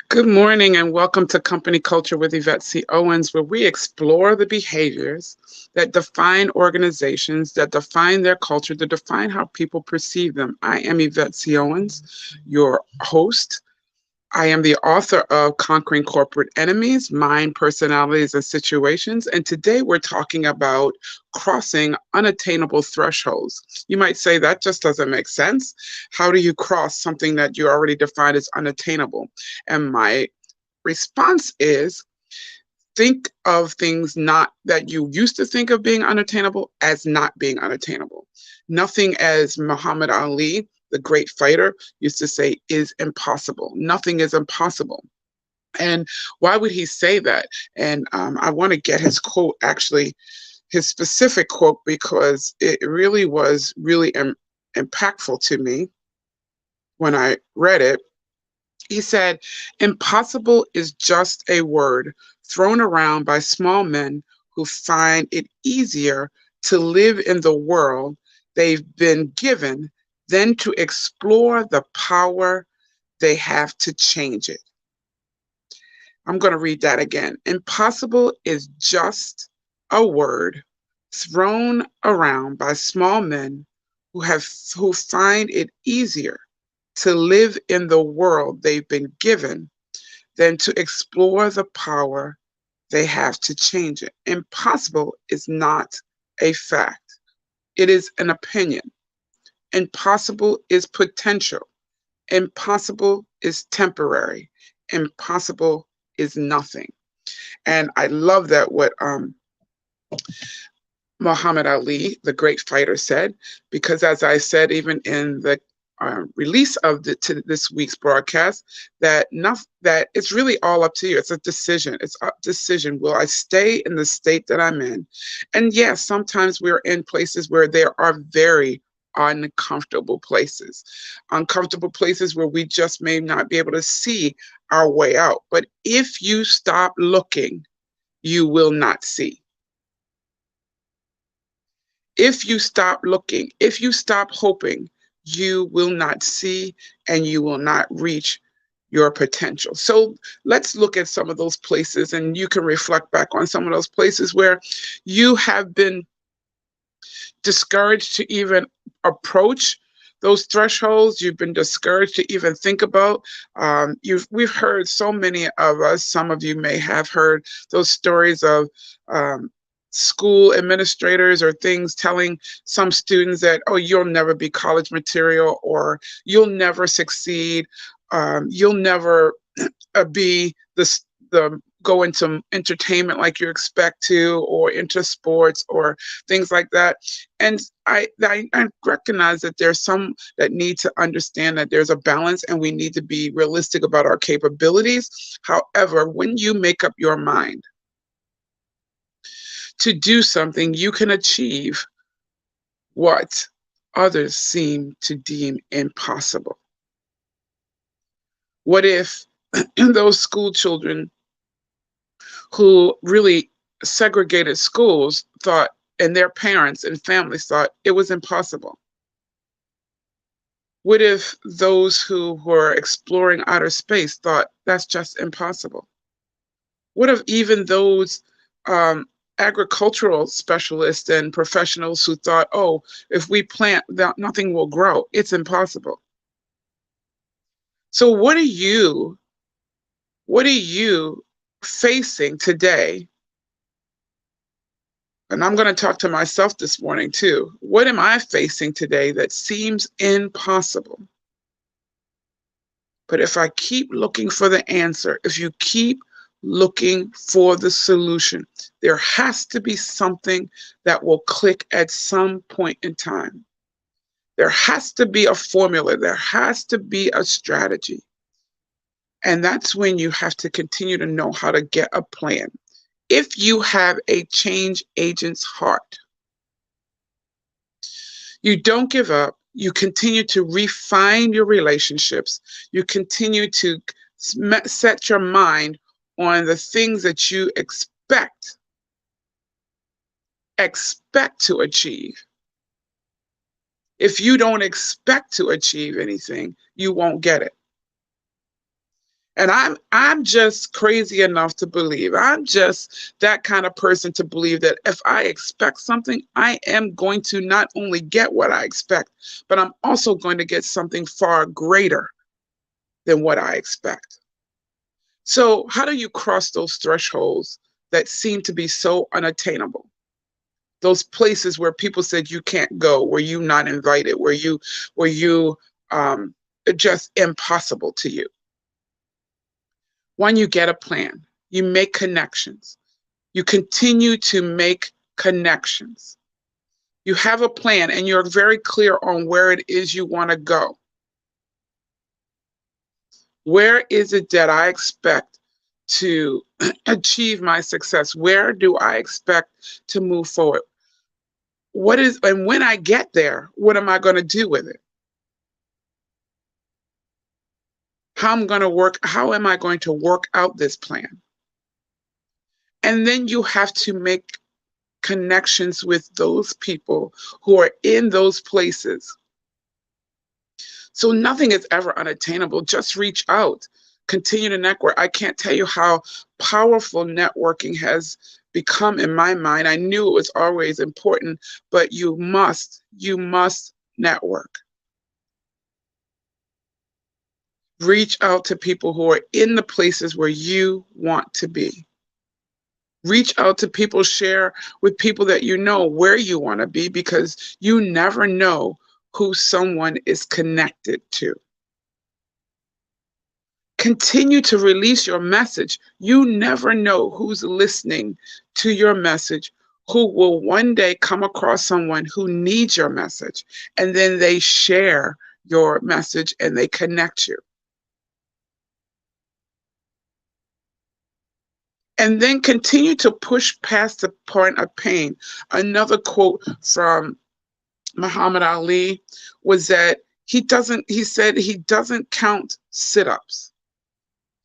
Good morning and welcome to Company Culture with Yvette C. Owens, where we explore the behaviors that define organizations, that define their culture, that define how people perceive them. I am Yvette C. Owens, your host. I am the author of Conquering Corporate Enemies, Mind, Personalities, and Situations. And today we're talking about crossing unattainable thresholds. You might say that just doesn't make sense. How do you cross something that you already defined as unattainable? And my response is think of things not that you used to think of being unattainable as not being unattainable. Nothing, as Muhammad Ali, the great fighter, used to say, is impossible. Nothing is impossible. And why would he say that? And I want to get his quote, actually, his specific quote, because it really was really impactful to me when I read it. He said, impossible is just a word thrown around by small men who find it easier to live in the world they've been given than to explore the power they have to change it. I'm going to read that again. Impossible is just a word thrown around by small men who find it easier to live in the world they've been given than to explore the power they have to change it. Impossible is not a fact. It is an opinion. Impossible is potential. Impossible is temporary. Impossible is nothing. And I love that what Muhammad Ali, the great fighter, said, because as I said, even in the release of this week's broadcast, that it's really all up to you. It's a decision. It's a decision. Will I stay in the state that I'm in? And yes, sometimes we're in places where there are very uncomfortable places where we just may not be able to see our way out. But if you stop looking, you will not see. If you stop looking, if you stop hoping, you will not see and you will not reach your potential. So let's look at some of those places, and you can reflect back on some of those places where you have been discouraged to even approach those thresholds. You've been discouraged to even think about. We've heard, so many of us, some of you may have heard those stories of school administrators or things telling some students that, oh, you'll never be college material, or you'll never succeed, you'll never be the go into entertainment like you expect to, or into sports or things like that. And I recognize that there's some that need to understand that there's a balance and we need to be realistic about our capabilities. However, when you make up your mind to do something, you can achieve what others seem to deem impossible. What if those school children who really segregated schools thought, and their parents and families thought it was impossible? What if those who were exploring outer space thought that's just impossible? What if even those agricultural specialists and professionals who thought, oh, if we plant, nothing will grow, it's impossible? So what are you facing today? And I'm going to talk to myself this morning too. What am I facing today that seems impossible? But if I keep looking for the answer, if you keep looking for the solution, there has to be something that will click at some point in time. There has to be a formula. There has to be a strategy. And that's when you have to continue to know how to get a plan. If you have a change agent's heart, you don't give up. You continue to refine your relationships. You continue to set your mind on the things that you expect to achieve. If you don't expect to achieve anything, you won't get it. And I'm just crazy enough to believe. I'm just that kind of person to believe that if I expect something, I am going to not only get what I expect, but I'm also going to get something far greater than what I expect. So, how do you cross those thresholds that seem to be so unattainable? Those places where people said you can't go, where you not invited, where you just impossible to you. One, you get a plan. You make connections. You continue to make connections. You have a plan and you're very clear on where it is you want to go. Where is it that I expect to achieve my success? Where do I expect to move forward? And when I get there, what am I going to do with it? How am I going to work out this plan? And then you have to make connections with those people who are in those places. So nothing is ever unattainable. Just reach out, continue to network. I can't tell you how powerful networking has become in my mind. I knew it was always important, but you must network. Reach out to people who are in the places where you want to be. Reach out to people, share with people that you know where you want to be, because you never know who someone is connected to. Continue to release your message. You never know who's listening to your message, who will one day come across someone who needs your message, and then they share your message and they connect you. And then continue to push past the point of pain. Another quote from Muhammad Ali was that he said he doesn't count sit-ups.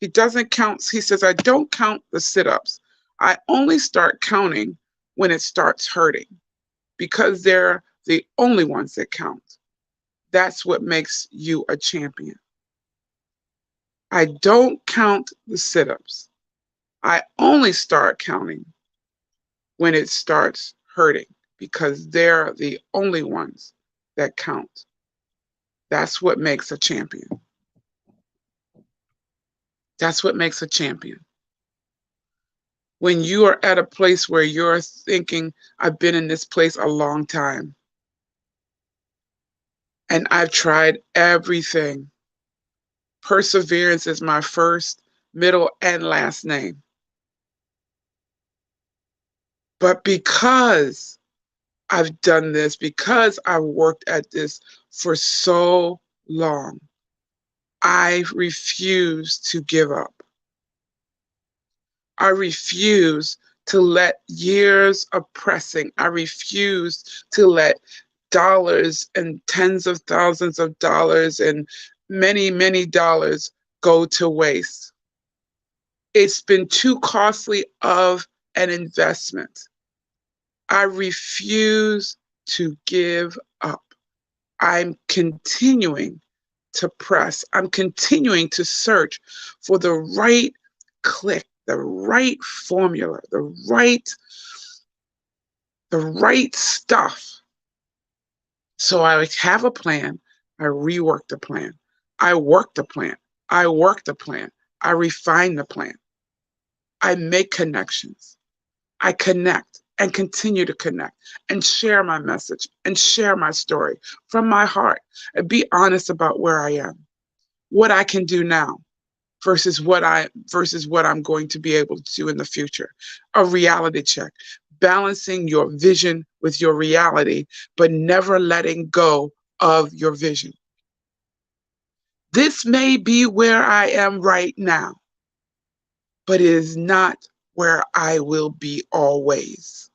He doesn't count, he says, I don't count the sit-ups. I only start counting when it starts hurting, because they're the only ones that count. That's what makes you a champion. I don't count the sit-ups. I only start counting when it starts hurting, because they're the only ones that count. That's what makes a champion. That's what makes a champion. When you are at a place where you're thinking, I've been in this place a long time, and I've tried everything. Perseverance is my first, middle, and last name. But because I've done this, because I've worked at this for so long, I refuse to give up. I refuse to let years of pressing, I refuse to let dollars and tens of thousands of dollars and many, many dollars go to waste. It's been too costly of an investment. I refuse to give up. I'm continuing to press. I'm continuing to search for the right click, the right formula, the right stuff. So I have a plan. I rework the plan. I work the plan. I work the plan. I refine the plan. I make connections. I connect and continue to connect and share my message and share my story from my heart, and be honest about where I am, what I can do now versus what I'm going to be able to do in the future. A reality check, balancing your vision with your reality, but never letting go of your vision. This may be where I am right now, but it is not where I will be always.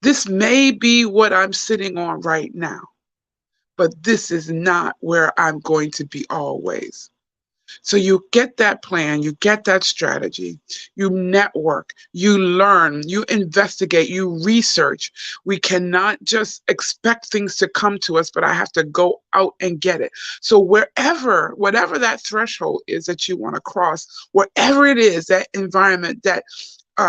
This may be what I'm sitting on right now, but this is not where I'm going to be always. So you get that plan, you get that strategy, you network, you learn, you investigate, you research. We cannot just expect things to come to us, but I have to go out and get it. So whatever that threshold is that you want to cross, wherever it is, that environment, that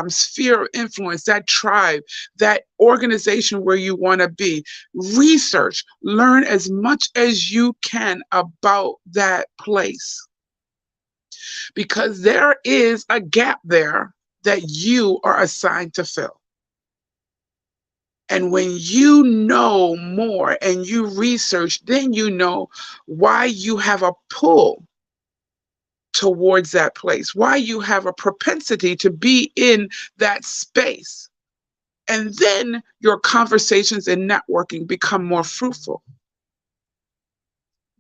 sphere of influence, that tribe, that organization where you want to be, research, learn as much as you can about that place, because there is a gap there that you are assigned to fill. And when you know more and you research, then you know why you have a pull towards that place, why you have a propensity to be in that space. And then your conversations and networking become more fruitful.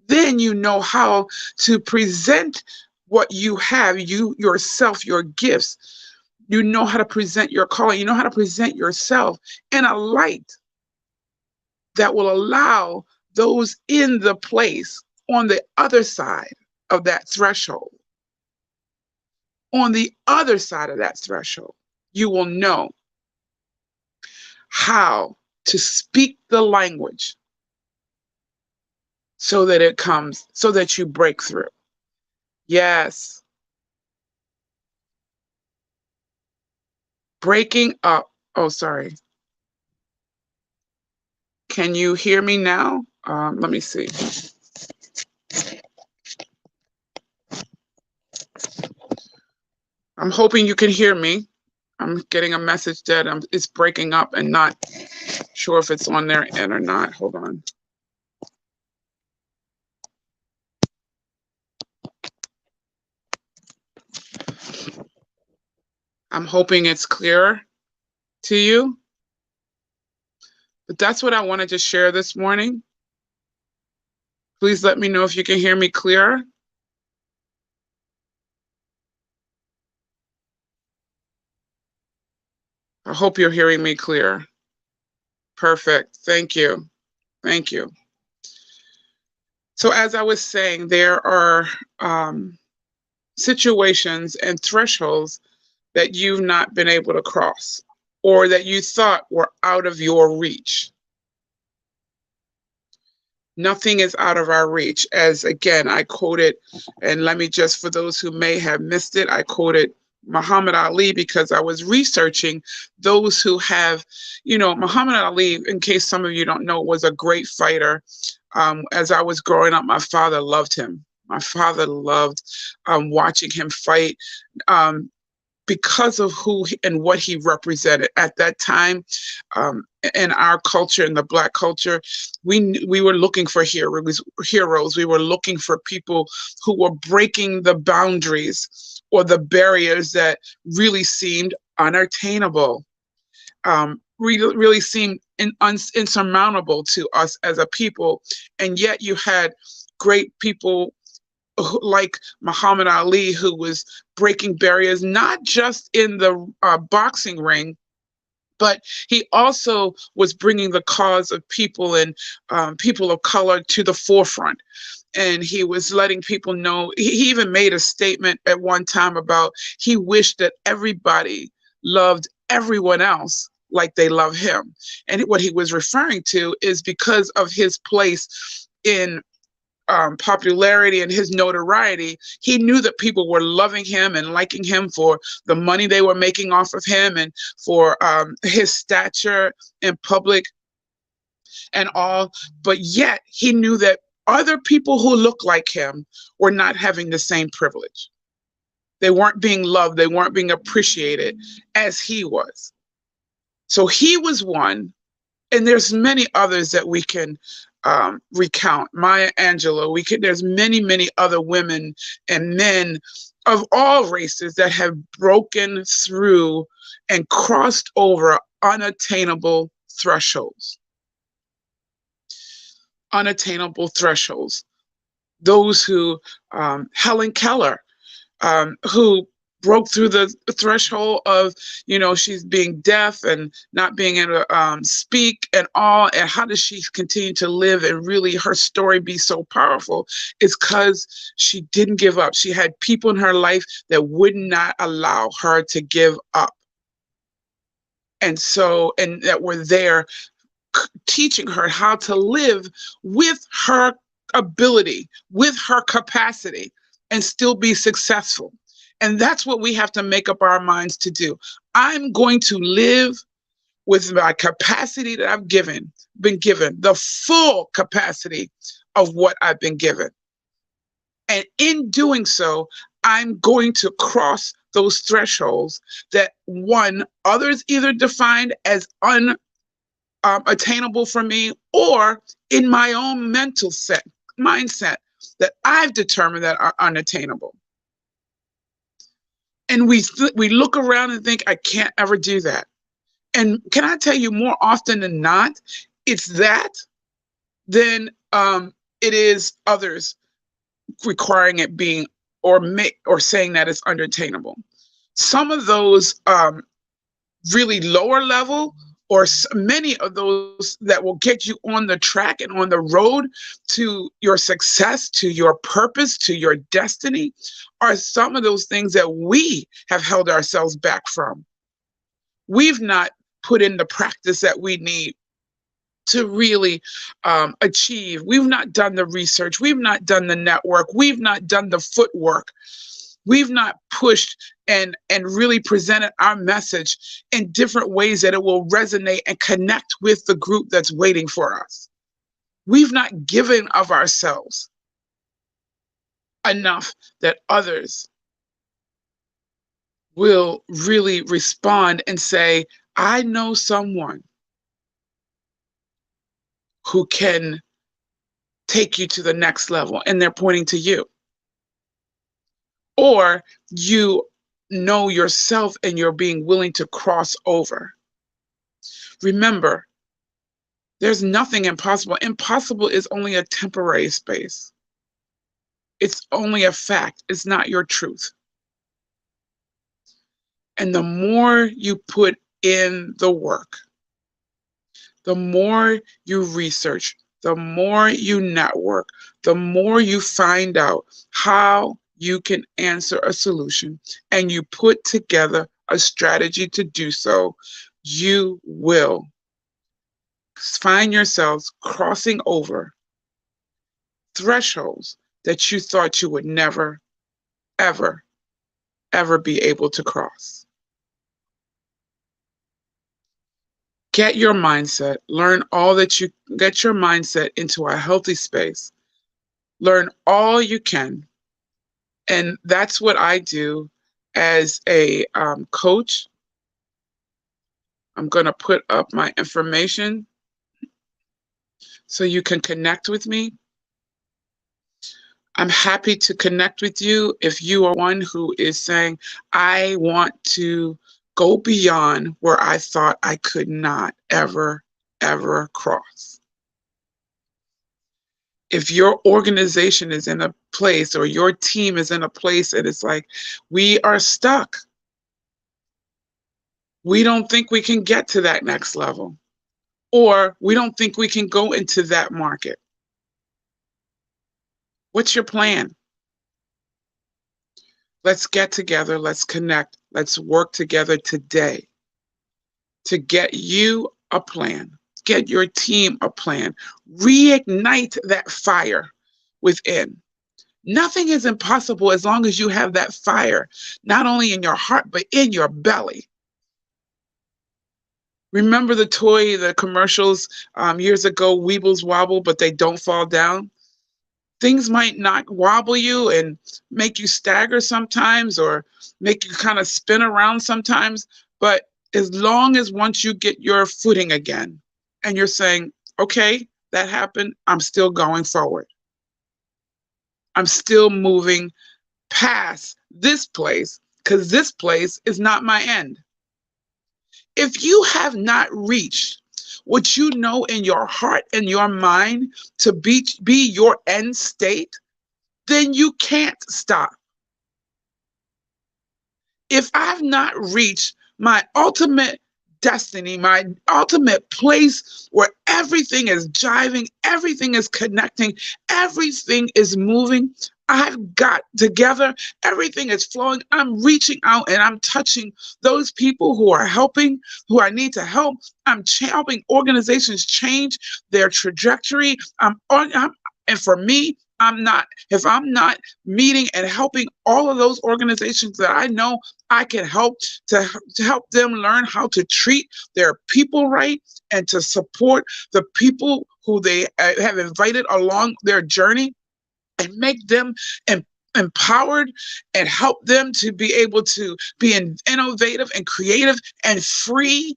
Then you know how to present what you have, you yourself, your gifts. You know how to present your calling. You know how to present yourself in a light that will allow those in the place on the other side of that threshold, on the other side of that threshold, you will know how to speak the language so that it comes, so that you break through. Yes. Breaking up. Oh, sorry. Can you hear me now? Let me see. I'm hoping you can hear me. I'm getting a message that it's breaking up and not sure if it's on their end or not. Hold on. I'm hoping it's clearer to you. But that's what I wanted to share this morning. Please let me know if you can hear me clearer. I hope you're hearing me clear. Perfect. Thank you. Thank you. So as I was saying, there are situations and thresholds that you've not been able to cross, or that you thought were out of your reach. Nothing is out of our reach. As again, I quoted, and let me just, for those who may have missed it, I quoted Muhammad Ali because I was researching those who have, Muhammad Ali, in case some of you don't know, was a great fighter. As I was growing up, my father loved him. My father loved watching him fight. Because of who and what he represented at that time, in our culture, in the Black culture, we were looking for heroes. We were looking for people who were breaking the boundaries or the barriers that really seemed unattainable, really seemed insurmountable to us as a people. And yet you had great people like Muhammad Ali, who was breaking barriers, not just in the boxing ring, but he also was bringing the cause of people and people of color to the forefront. And he was letting people know, he even made a statement at one time about he wished that everybody loved everyone else like they love him. And what he was referring to is because of his place in popularity and his notoriety, he knew that people were loving him and liking him for the money they were making off of him and for his stature in public and all. But yet he knew that other people who look like him were not having the same privilege. They weren't being loved. They weren't being appreciated as he was. So he was one. And there's many others that we can recount. Maya Angelou. There's many other women and men of all races that have broken through and crossed over unattainable thresholds. Unattainable thresholds. Those who, Helen Keller, who broke through the threshold of, she's being deaf and not being able to speak and all. And how does she continue to live and really her story be so powerful? It's because she didn't give up. She had people in her life that would not allow her to give up. And that were there teaching her how to live with her ability, with her capacity, and still be successful. And that's what we have to make up our minds to do. I'm going to live with my capacity that I've been given, the full capacity of what I've been given. And in doing so, I'm going to cross those thresholds that others either defined as unattainable for me, or in my own mindset that I've determined that are unattainable. And we look around and think, I can't ever do that. And can I tell you, more often than not, it's that than it is others requiring it being or saying that it's unattainable. Some of those really lower level, or many of those that will get you on the track and on the road to your success, to your purpose, to your destiny, are some of those things that we have held ourselves back from. We've not put in the practice that we need to really achieve. We've not done the research. We've not done the network. We've not done the footwork. We've not pushed and really presented our message in different ways that it will resonate and connect with the group that's waiting for us. We've not given of ourselves enough that others will really respond and say, I know someone who can take you to the next level, and they're pointing to you. Or you know yourself and you're being willing to cross over. Remember, there's nothing impossible. Impossible is only a temporary space. It's only a fact. It's not your truth. And the more you put in the work, the more you research, the more you network, the more you find out how you can answer a solution, and you put together a strategy to do so, you will find yourselves crossing over thresholds that you thought you would never, ever, ever be able to cross. Get your mindset, learn all that you get your mindset into a healthy space. Learn all you can. And that's what I do as a coach. I'm going to put up my information so you can connect with me. I'm happy to connect with you if you are one who is saying, I want to go beyond where I thought I could not ever, ever cross. If your organization is in a place, or your team is in a place and it's like, we are stuck. We don't think we can get to that next level, or we don't think we can go into that market. What's your plan? Let's get together, let's connect, let's work together today to get you a plan, get your team a plan, reignite that fire within. Nothing is impossible as long as you have that fire, not only in your heart, but in your belly. Remember the commercials years ago, Weebles wobble, but they don't fall down? Things might not wobble you and make you stagger sometimes, or make you kind of spin around sometimes, but as long as once you get your footing again and you're saying, okay, that happened, I'm still going forward. I'm still moving past this place, because this place is not my end. If you have not reached what you know in your heart and your mind to be your end state, then you can't stop. if I've not reached my ultimate destiny, my ultimate place where everything is jiving, everything is connecting, everything is moving, I've got together, everything is flowing. I'm reaching out and I'm touching those people who are helping, who I need to help. I'm helping organizations change their trajectory. And for me, if I'm not meeting and helping all of those organizations that I know I can help to help them learn how to treat their people right and to support the people who they have invited along their journey and make them empowered and help them to be able to be innovative and creative and free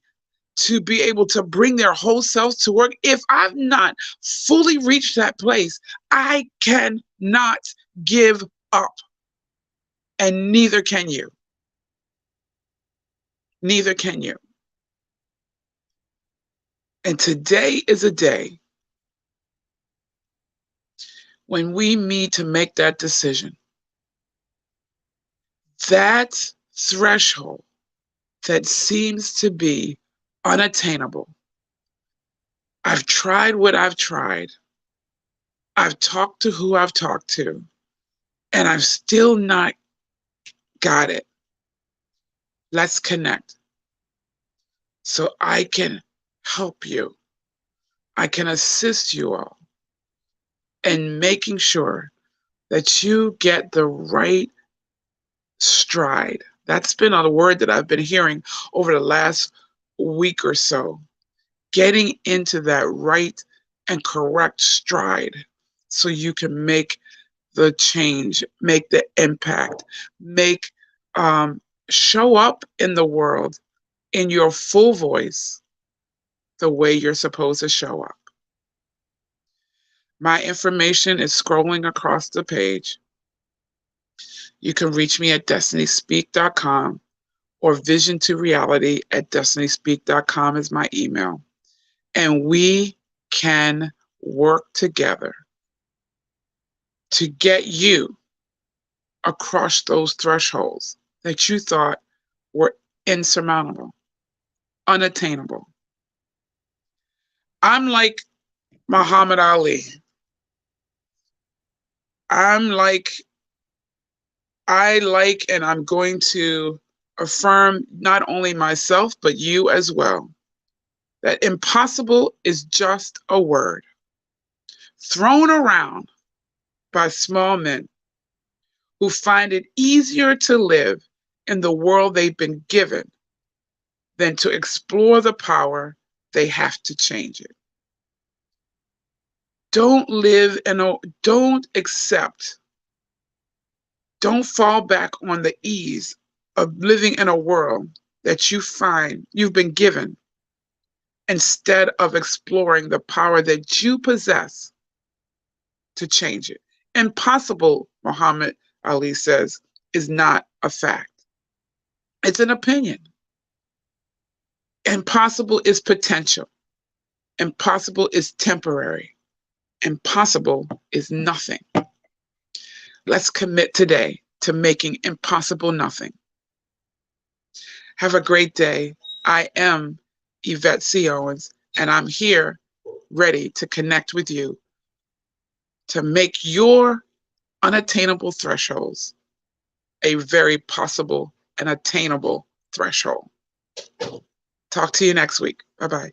to be able to bring their whole selves to work. If I've not fully reached that place, I cannot give up. And neither can you. Neither can you. And today is a day when we need to make that decision. That threshold that seems to be unattainable. I've tried what I've tried. I've talked to who I've talked to, and I've still not got it. Let's connect so I can help you. I can assist you all in making sure that you get the right stride. That's been a word that I've been hearing over the last week or so. Getting into that right and correct stride so you can make the change, make the impact, show up in the world in your full voice the way you're supposed to show up. My information is scrolling across the page. You can reach me at destinyspeak.com or vision2reality@destinyspeak.com is my email. And we can work together to get you across those thresholds that you thought were insurmountable, unattainable. I'm like Muhammad Ali. I and I'm going to affirm not only myself, but you as well, that impossible is just a word thrown around by small men who find it easier to live in the world they've been given than to explore the power they have to change it. Don't fall back on the ease of living in a world that you find you've been given instead of exploring the power that you possess to change it. Impossible, Muhammad Ali says, is not a fact. It's an opinion. Impossible is potential. Impossible is temporary. Impossible is nothing. Let's commit today to making impossible nothing. Have a great day. I am Yvette C. Owens, and I'm here ready to connect with you to make your unattainable thresholds a very possible and attainable threshold. Talk to you next week. Bye-bye.